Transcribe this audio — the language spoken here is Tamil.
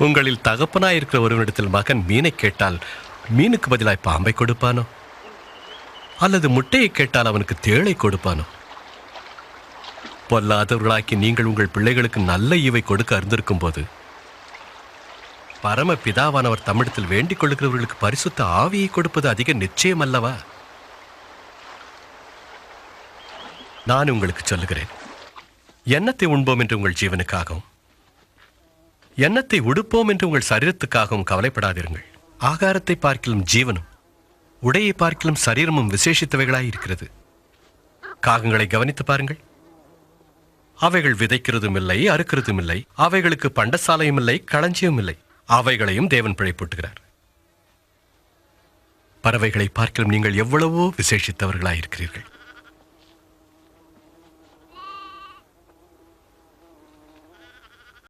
உங்களில் தகப்பனாயிருக்கிற ஒருவனிடத்தில் மகன் மீனை கேட்டால் மீனுக்கு பதிலாய் பாம்பை கொடுப்பானோ? அல்லது முட்டையை கேட்டால் அவனுக்கு தேளை கொடுப்பானோ? பொல்லாதவர்களாக்கி நீங்கள் உங்கள் பிள்ளைகளுக்கு நல்ல ஈவை கொடுக்க அறிந்திருக்கும் போது பரம பிதாவானவர் தம்மிடத்தில் வேண்டிக் கொள்ளுகிறவர்களுக்கு பரிசுத்த ஆவியை கொடுப்பது அதிக நிச்சயம் அல்லவா? நான் உங்களுக்கு சொல்லுகிறேன், எண்ணத்தை உண்போம் என்று உங்கள் ஜீவனுக்காகவும் எண்ணத்தை உடுப்போம் என்று உங்கள் சரீரத்துக்காகவும் கவலைப்படாதிருங்கள். ஆகாரத்தை பார்க்கிலும் ஜீவனும் உடையை பார்க்கிலும் சரீரமும் விசேஷித்தவைகளாய் இருக்கிறது. காகங்களை கவனித்து பாருங்கள். அவைகள் விதைக்கிறதும் இல்லை, அறுக்கிறதும் இல்லை. அவைகளுக்கு பண்டசாலையும் இல்லை, களஞ்சியம் இல்லை. அவைகளையும் தேவன் பிழைப்பூட்டுகிறார். பறவைகளை பார்க்கிலும் நீங்கள் எவ்வளவோ விசேஷித்தவர்களாயிருக்கிறீர்கள்.